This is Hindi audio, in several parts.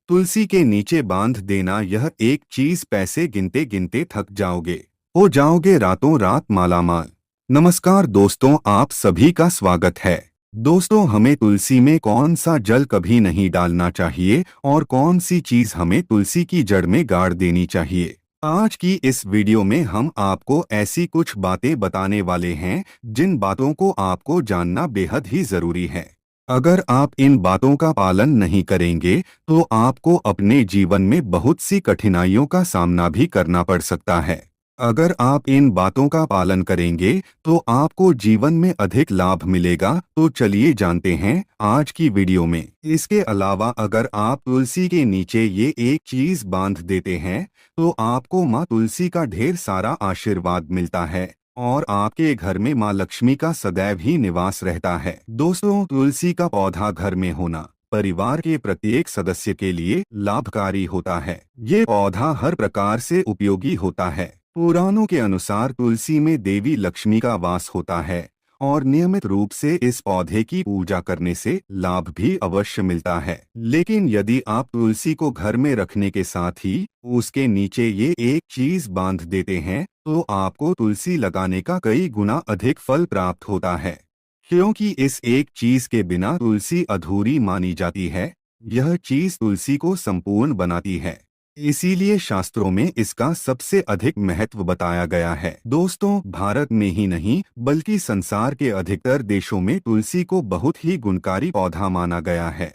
तुलसी के नीचे बांध देना यह एक चीज, पैसे गिनते गिनते थक जाओगे, हो जाओगे रातों रात मालामाल। नमस्कार दोस्तों, आप सभी का स्वागत है। दोस्तों, हमें तुलसी में कौन सा जल कभी नहीं डालना चाहिए और कौन सी चीज हमें तुलसी की जड़ में गाड़ देनी चाहिए। आज की इस वीडियो में हम आपको ऐसी कुछ बातें बताने वाले हैं जिन बातों को आपको जानना बेहद ही जरूरी है। अगर आप इन बातों का पालन नहीं करेंगे तो आपको अपने जीवन में बहुत सी कठिनाइयों का सामना भी करना पड़ सकता है। अगर आप इन बातों का पालन करेंगे तो आपको जीवन में अधिक लाभ मिलेगा। तो चलिए जानते हैं आज की वीडियो में। इसके अलावा अगर आप तुलसी के नीचे ये एक चीज बांध देते हैं तो आपको माँ तुलसी का ढेर सारा आशीर्वाद मिलता है और आपके घर में माँ लक्ष्मी का सदैव ही निवास रहता है। दोस्तों, तुलसी का पौधा घर में होना परिवार के प्रत्येक सदस्य के लिए लाभकारी होता है। ये पौधा हर प्रकार से उपयोगी होता है। पुराणों के अनुसार तुलसी में देवी लक्ष्मी का वास होता है और नियमित रूप से इस पौधे की पूजा करने से लाभ भी अवश्य मिलता है। लेकिन यदि आप तुलसी को घर में रखने के साथ ही उसके नीचे ये एक चीज बांध देते हैं तो आपको तुलसी लगाने का कई गुना अधिक फल प्राप्त होता है, क्योंकि इस एक चीज के बिना तुलसी अधूरी मानी जाती है। यह चीज तुलसी को संपूर्ण बनाती है, इसीलिए शास्त्रों में इसका सबसे अधिक महत्व बताया गया है। दोस्तों, भारत में ही नहीं बल्कि संसार के अधिकतर देशों में तुलसी को बहुत ही गुणकारी पौधा माना गया है।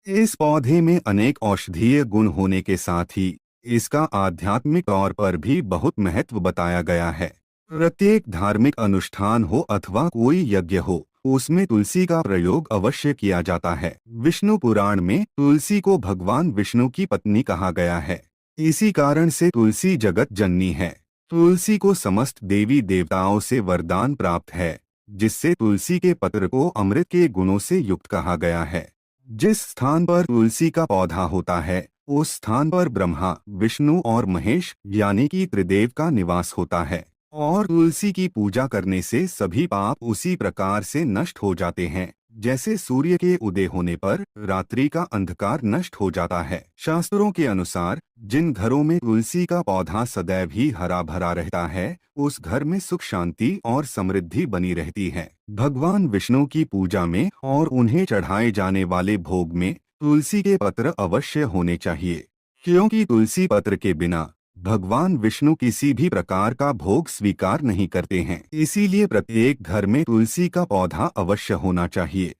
इस पौधे में अनेक औषधीय गुण होने के साथ ही इसका आध्यात्मिक तौर पर भी बहुत महत्व बताया गया है। प्रत्येक धार्मिक अनुष्ठान हो अथवा कोई यज्ञ हो, उसमें तुलसी का प्रयोग अवश्य किया जाता है। विष्णु पुराण में तुलसी को भगवान विष्णु की पत्नी कहा गया है। इसी कारण से तुलसी जगत जननी है। तुलसी को समस्त देवी देवताओं से वरदान प्राप्त है, जिससे तुलसी के पत्र को अमृत के गुणों से युक्त कहा गया है। जिस स्थान पर तुलसी का पौधा होता है उस स्थान पर ब्रह्मा, विष्णु और महेश यानी कि त्रिदेव का निवास होता है। और तुलसी की पूजा करने से सभी पाप उसी प्रकार से नष्ट हो जाते हैं जैसे सूर्य के उदय होने पर रात्रि का अंधकार नष्ट हो जाता है। शास्त्रों के अनुसार जिन घरों में तुलसी का पौधा सदैव ही हरा भरा रहता है उस घर में सुख, शांति और समृद्धि बनी रहती है। भगवान विष्णु की पूजा में और उन्हें चढ़ाए जाने वाले भोग में तुलसी के पत्र अवश्य होने चाहिए, क्योंकि तुलसी पत्र के बिना भगवान विष्णु किसी भी प्रकार का भोग स्वीकार नहीं करते हैं। इसीलिए प्रत्येक घर में तुलसी का पौधा अवश्य होना चाहिए।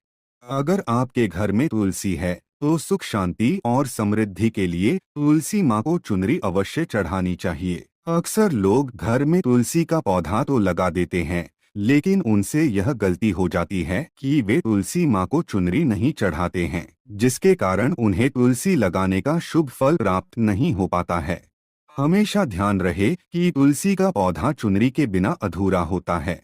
अगर आपके घर में तुलसी है तो सुख, शांति और समृद्धि के लिए तुलसी माँ को चुनरी अवश्य चढ़ानी चाहिए। अक्सर लोग घर में तुलसी का पौधा तो लगा देते हैं, लेकिन उनसे यह गलती हो जाती है कि वे तुलसी माँ को चुनरी नहीं चढ़ाते हैं, जिसके कारण उन्हें तुलसी लगाने का शुभ फल प्राप्त नहीं हो पाता है। हमेशा ध्यान रहे कि तुलसी का पौधा चुनरी के बिना अधूरा होता है।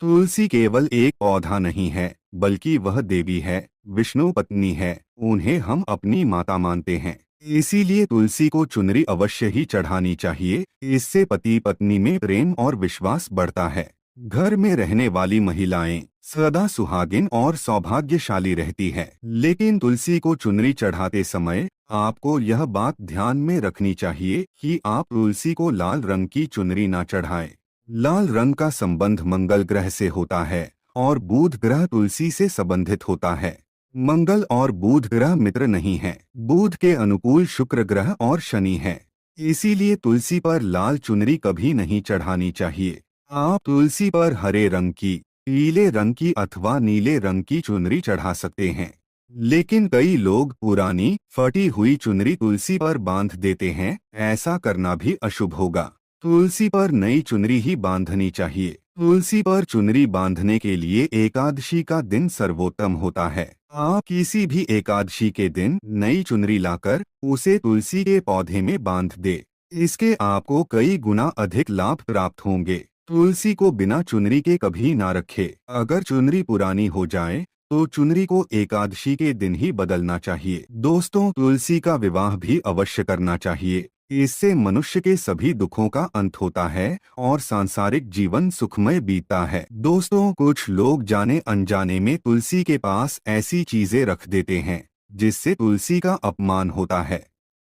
तुलसी केवल एक पौधा नहीं है बल्कि वह देवी है, विष्णु पत्नी है। उन्हें हम अपनी माता मानते हैं, इसीलिए तुलसी को चुनरी अवश्य ही चढ़ानी चाहिए। इससे पति पत्नी में प्रेम और विश्वास बढ़ता है। घर में रहने वाली महिलाएं सदा सुहागिन और सौभाग्यशाली रहती है। लेकिन तुलसी को चुनरी चढ़ाते समय आपको यह बात ध्यान में रखनी चाहिए कि आप तुलसी को लाल रंग की चुनरी ना चढ़ाएं। लाल रंग का संबंध मंगल ग्रह से होता है और बुध ग्रह तुलसी से संबंधित होता है। मंगल और बुध ग्रह मित्र नहीं है। बुध के अनुकूल शुक्र ग्रह और शनि है। इसीलिए तुलसी पर लाल चुनरी कभी नहीं चढ़ानी चाहिए। आप तुलसी पर हरे रंग की, पीले रंग की अथवा नीले रंग की चुनरी चढ़ा सकते हैं। लेकिन कई लोग पुरानी फटी हुई चुनरी तुलसी पर बांध देते हैं। ऐसा करना भी अशुभ होगा। तुलसी पर नई चुनरी ही बांधनी चाहिए। तुलसी पर चुनरी बांधने के लिए एकादशी का दिन सर्वोत्तम होता है। आप किसी भी एकादशी के दिन नई चुनरी लाकर उसे तुलसी के पौधे में बांध दे। इसके आपको कई गुना अधिक लाभ प्राप्त होंगे। तुलसी को बिना चुनरी के कभी ना रखे। अगर चुनरी पुरानी हो जाए तो चुनरी को एकादशी के दिन ही बदलना चाहिए। दोस्तों, तुलसी का विवाह भी अवश्य करना चाहिए। इससे मनुष्य के सभी दुखों का अंत होता है और सांसारिक जीवन सुखमय बीतता है। दोस्तों, कुछ लोग जाने अनजाने में तुलसी के पास ऐसी चीजें रख देते हैं जिससे तुलसी का अपमान होता है।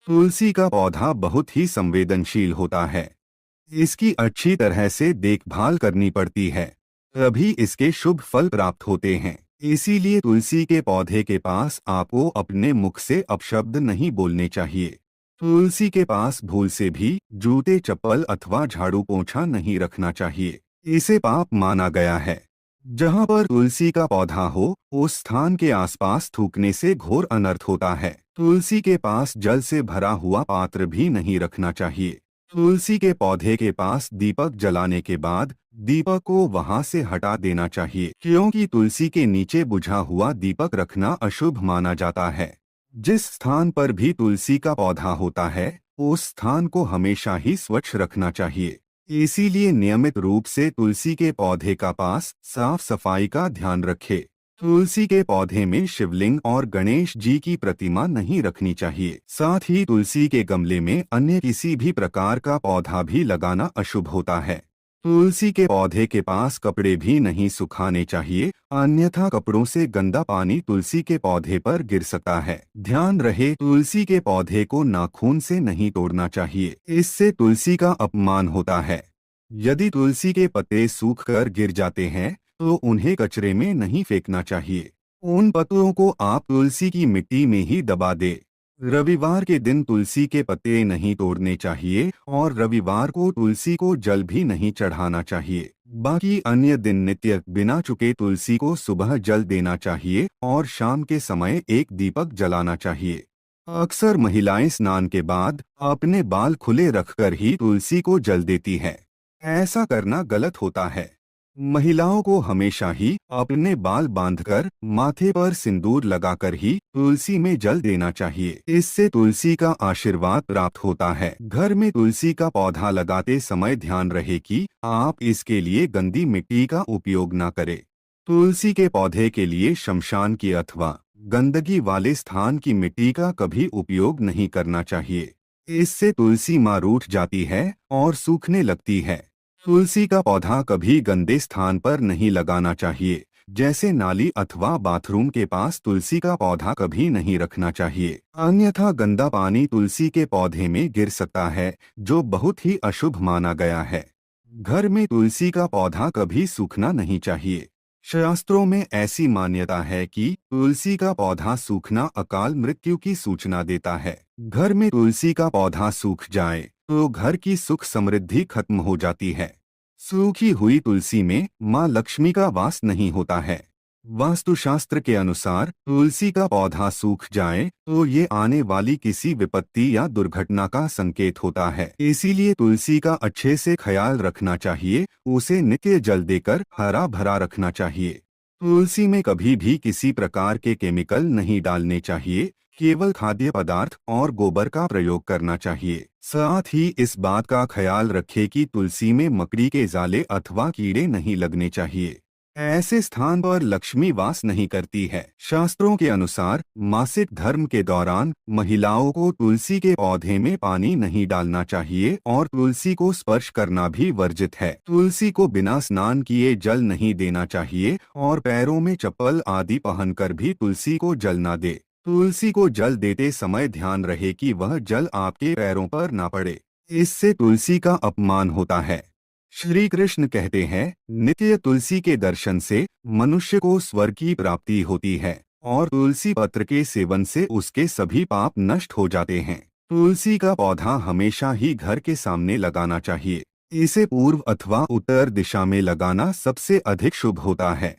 तुलसी का पौधा बहुत ही संवेदनशील होता है। इसकी अच्छी तरह से देखभाल करनी पड़ती है, तभी इसके शुभ फल प्राप्त होते हैं। इसीलिए तुलसी के पौधे के पास आपको अपने मुख से अपशब्द नहीं बोलने चाहिए। तुलसी के पास भूल से भी जूते चप्पल अथवा झाड़ू पोंछा नहीं रखना चाहिए, इसे पाप माना गया है। जहाँ पर तुलसी का पौधा हो, उस स्थान के आसपास थूकने से घोर अनर्थ होता है। तुलसी के पास जल से भरा हुआ पात्र भी नहीं रखना चाहिए। तुलसी के पौधे के पास दीपक जलाने के बाद दीपक को वहां से हटा देना चाहिए, क्योंकि तुलसी के नीचे बुझा हुआ दीपक रखना अशुभ माना जाता है। जिस स्थान पर भी तुलसी का पौधा होता है, उस स्थान को हमेशा ही स्वच्छ रखना चाहिए। इसीलिए नियमित रूप से तुलसी के पौधे का पास साफ सफाई का ध्यान रखें। तुलसी के पौधे में शिवलिंग और गणेश जी की प्रतिमा नहीं रखनी चाहिए। साथ ही तुलसी के गमले में अन्य किसी भी प्रकार का पौधा भी लगाना अशुभ होता है। तुलसी के पौधे के पास कपड़े भी नहीं सुखाने चाहिए, अन्यथा कपड़ों से गंदा पानी तुलसी के पौधे पर गिर सकता है। ध्यान रहे, तुलसी के पौधे को नाखून से नहीं तोड़ना चाहिए, इससे तुलसी का अपमान होता है। यदि तुलसी के पत्ते सूख कर गिर जाते हैं तो उन्हें कचरे में नहीं फेंकना चाहिए। उन पत्तों को आप तुलसी की मिट्टी में ही दबा दे। रविवार के दिन तुलसी के पत्ते नहीं तोड़ने चाहिए और रविवार को तुलसी को जल भी नहीं चढ़ाना चाहिए। बाकी अन्य दिन नित्य बिना चुके तुलसी को सुबह जल देना चाहिए और शाम के समय एक दीपक जलाना चाहिए। अक्सर महिलाएं स्नान के बाद अपने बाल खुले रखकर ही तुलसी को जल देती है। ऐसा करना गलत होता है। महिलाओं को हमेशा ही अपने बाल बांधकर माथे पर सिंदूर लगाकर ही तुलसी में जल देना चाहिए। इससे तुलसी का आशीर्वाद प्राप्त होता है। घर में तुलसी का पौधा लगाते समय ध्यान रहे कि आप इसके लिए गंदी मिट्टी का उपयोग न करें। तुलसी के पौधे के लिए शमशान की अथवा गंदगी वाले स्थान की मिट्टी का कभी उपयोग नहीं करना चाहिए। इससे तुलसी माँ रूठ जाती है और सूखने लगती है। तुलसी का पौधा कभी गंदे स्थान पर नहीं लगाना चाहिए, जैसे नाली अथवा बाथरूम के पास तुलसी का पौधा कभी नहीं रखना चाहिए, अन्यथा गंदा पानी तुलसी के पौधे में गिर सकता है, जो बहुत ही अशुभ माना गया है। घर में तुलसी का पौधा कभी सूखना नहीं चाहिए। शास्त्रों में ऐसी मान्यता है कि तुलसी का पौधा सूखना अकाल मृत्यु की सूचना देता है। घर में तुलसी का पौधा सूख जाए तो घर की सुख समृद्धि खत्म हो जाती है। सूखी हुई तुलसी में माँ लक्ष्मी का वास नहीं होता है। वास्तुशास्त्र के अनुसार तुलसी का पौधा सूख जाए तो ये आने वाली किसी विपत्ति या दुर्घटना का संकेत होता है। इसीलिए तुलसी का अच्छे से ख्याल रखना चाहिए, उसे नित्य जल देकर हरा भरा रखना चाहिए। तुलसी में कभी भी किसी प्रकार के केमिकल नहीं डालने चाहिए, केवल खाद्य पदार्थ और गोबर का प्रयोग करना चाहिए। साथ ही इस बात का ख्याल रखें कि तुलसी में मकड़ी के जाले अथवा कीड़े नहीं लगने चाहिए। ऐसे स्थान पर लक्ष्मी वास नहीं करती है। शास्त्रों के अनुसार मासिक धर्म के दौरान महिलाओं को तुलसी के पौधे में पानी नहीं डालना चाहिए और तुलसी को स्पर्श करना भी वर्जित है। तुलसी को बिना स्नान किए जल नहीं देना चाहिए और पैरों में चप्पल आदि पहनकर भी तुलसी को जल न दे। तुलसी को जल देते समय ध्यान रहे कि वह जल आपके पैरों पर न पड़े, इससे तुलसी का अपमान होता है। श्री कृष्ण कहते हैं, नित्य तुलसी के दर्शन से मनुष्य को स्वर्ग की प्राप्ति होती है और तुलसी पत्र के सेवन से उसके सभी पाप नष्ट हो जाते हैं। तुलसी का पौधा हमेशा ही घर के सामने लगाना चाहिए। इसे पूर्व अथवा उत्तर दिशा में लगाना सबसे अधिक शुभ होता है।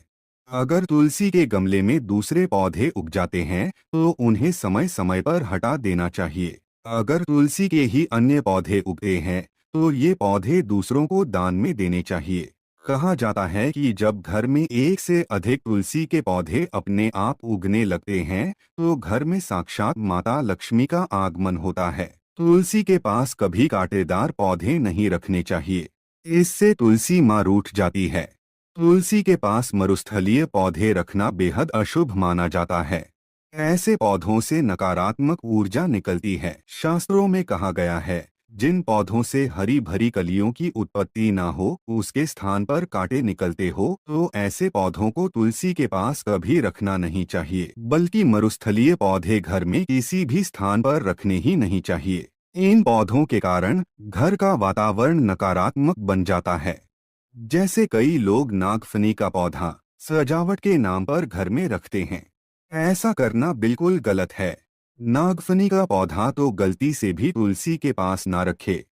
अगर तुलसी के गमले में दूसरे पौधे उग जाते हैं तो उन्हें समय समय पर हटा देना चाहिए। अगर तुलसी के ही अन्य पौधे उगते हैं तो ये पौधे दूसरों को दान में देने चाहिए। कहा जाता है कि जब घर में एक से अधिक तुलसी के पौधे अपने आप उगने लगते हैं तो घर में साक्षात माता लक्ष्मी का आगमन होता है। तुलसी के पास कभी कांटेदार पौधे नहीं रखने चाहिए, इससे तुलसी माँ रूठ जाती है। तुलसी के पास मरुस्थलीय पौधे रखना बेहद अशुभ माना जाता है। ऐसे पौधों से नकारात्मक ऊर्जा निकलती है। शास्त्रों में कहा गया है, जिन पौधों से हरी भरी कलियों की उत्पत्ति ना हो, उसके स्थान पर कांटे निकलते हो, तो ऐसे पौधों को तुलसी के पास कभी रखना नहीं चाहिए, बल्कि मरुस्थलीय पौधे घर में किसी भी स्थान पर रखने ही नहीं चाहिए। इन पौधों के कारण घर का वातावरण नकारात्मक बन जाता है। जैसे कई लोग नागफनी का पौधा सजावट के नाम पर घर में रखते हैं। ऐसा करना बिल्कुल गलत है। नागफनी का पौधा तो गलती से भी तुलसी के पास ना रखे।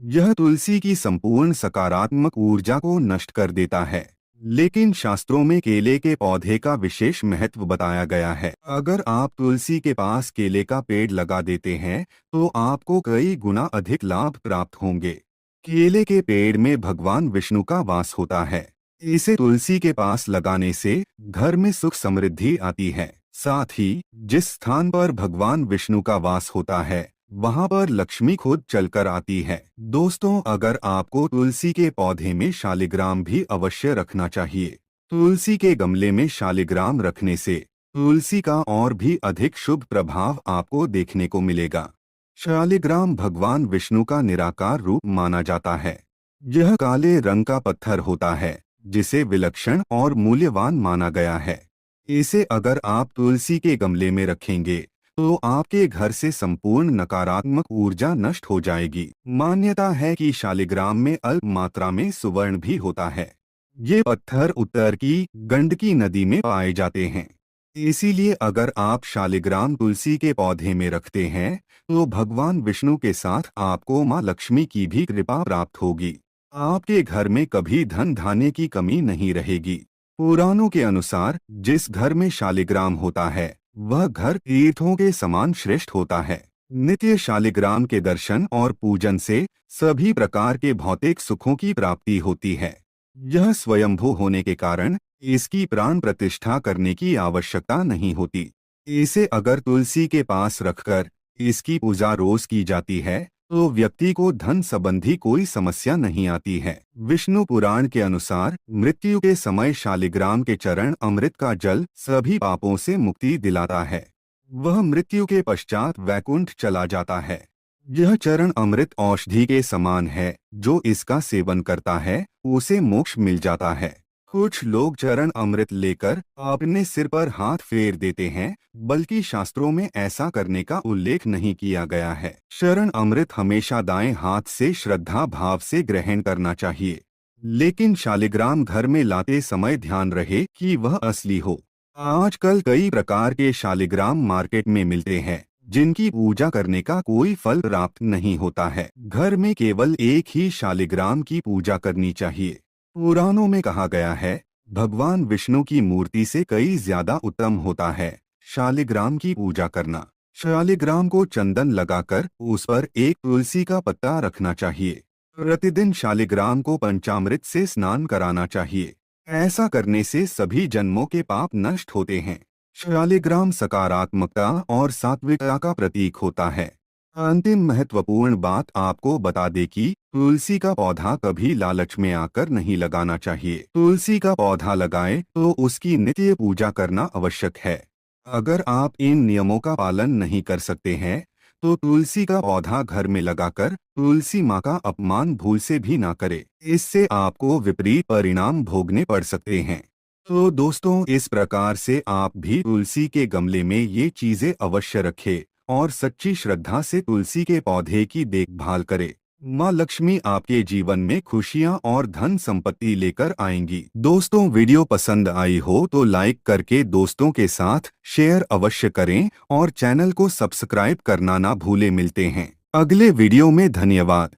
यह तुलसी की संपूर्ण सकारात्मक ऊर्जा को नष्ट कर देता है। लेकिन शास्त्रों में केले के पौधे का विशेष महत्व बताया गया है। अगर आप तुलसी के पास केले का पेड़ लगा देते हैं, तो आपको कई गुना अधिक लाभ प्राप्त होंगे। केले के पेड़ में भगवान विष्णु का वास होता है। इसे तुलसी के पास लगाने से घर में सुख समृद्धि आती है। साथ ही जिस स्थान पर भगवान विष्णु का वास होता है, वहां पर लक्ष्मी खुद चलकर आती है। दोस्तों, अगर आपको तुलसी के पौधे में शालिग्राम भी अवश्य रखना चाहिए। तुलसी के गमले में शालिग्राम रखने से तुलसी का और भी अधिक शुभ प्रभाव आपको देखने को मिलेगा। शालिग्राम भगवान विष्णु का निराकार रूप माना जाता है। यह काले रंग का पत्थर होता है, जिसे विलक्षण और मूल्यवान माना गया है। इसे अगर आप तुलसी के गमले में रखेंगे, तो आपके घर से संपूर्ण नकारात्मक ऊर्जा नष्ट हो जाएगी। मान्यता है कि शालिग्राम में अल्प मात्रा में सुवर्ण भी होता है। ये पत्थर उत्तर की गंडकी नदी में पाए जाते हैं। इसीलिए अगर आप शालिग्राम तुलसी के पौधे में रखते हैं, तो भगवान विष्णु के साथ आपको मां लक्ष्मी की भी कृपा प्राप्त होगी। आपके घर में कभी धन धान्य की कमी नहीं रहेगी। पुराणों के अनुसार जिस घर में शालिग्राम होता है, वह घर तीर्थों के समान श्रेष्ठ होता है। नित्य शालिग्राम के दर्शन और पूजन से सभी प्रकार के भौतिक सुखों की प्राप्ति होती है। यह स्वयंभू होने के कारण इसकी प्राण प्रतिष्ठा करने की आवश्यकता नहीं होती। इसे अगर तुलसी के पास रखकर इसकी पूजा रोज की जाती है, तो व्यक्ति को धन संबंधी कोई समस्या नहीं आती है। विष्णु पुराण के अनुसार मृत्यु के समय शालिग्राम के चरण अमृत का जल सभी पापों से मुक्ति दिलाता है। वह मृत्यु के पश्चात वैकुंठ चला जाता है। यह चरण अमृत औषधि के समान है। जो इसका सेवन करता है, उसे मोक्ष मिल जाता है। कुछ लोग चरण अमृत लेकर अपने सिर पर हाथ फेर देते हैं, बल्कि शास्त्रों में ऐसा करने का उल्लेख नहीं किया गया है। चरण अमृत हमेशा दाएं हाथ से श्रद्धा भाव से ग्रहण करना चाहिए। लेकिन शालिग्राम घर में लाते समय ध्यान रहे कि वह असली हो। आजकल कई प्रकार के शालिग्राम मार्केट में मिलते हैं, जिनकी पूजा करने का कोई फल प्राप्त नहीं होता है। घर में केवल एक ही शालिग्राम की पूजा करनी चाहिए। पुराणों में कहा गया है, भगवान विष्णु की मूर्ति से कई ज्यादा उत्तम होता है शालिग्राम की पूजा करना। शालिग्राम को चंदन लगाकर उस पर एक तुलसी का पत्ता रखना चाहिए। प्रतिदिन शालिग्राम को पंचामृत से स्नान कराना चाहिए। ऐसा करने से सभी जन्मों के पाप नष्ट होते हैं। शालिग्राम सकारात्मकता और सात्विकता का प्रतीक होता है। अंतिम महत्वपूर्ण बात आपको बता दे कि तुलसी का पौधा कभी लालच में आकर नहीं लगाना चाहिए। तुलसी का पौधा लगाएं तो उसकी नित्य पूजा करना आवश्यक है। अगर आप इन नियमों का पालन नहीं कर सकते हैं, तो तुलसी का पौधा घर में लगाकर तुलसी माँ का अपमान भूल से भी ना करें। इससे आपको विपरीत परिणाम भोगने पड़ सकते हैं। तो दोस्तों, इस प्रकार से आप भी तुलसी के गमले में ये चीजें अवश्य रखें और सच्ची श्रद्धा से तुलसी के पौधे की देखभाल करें। माँ लक्ष्मी आपके जीवन में खुशियाँ और धन संपत्ति लेकर आएंगी। दोस्तों, वीडियो पसंद आई हो तो लाइक करके दोस्तों के साथ शेयर अवश्य करें और चैनल को सब्सक्राइब करना ना भूले। मिलते हैं अगले वीडियो में। धन्यवाद।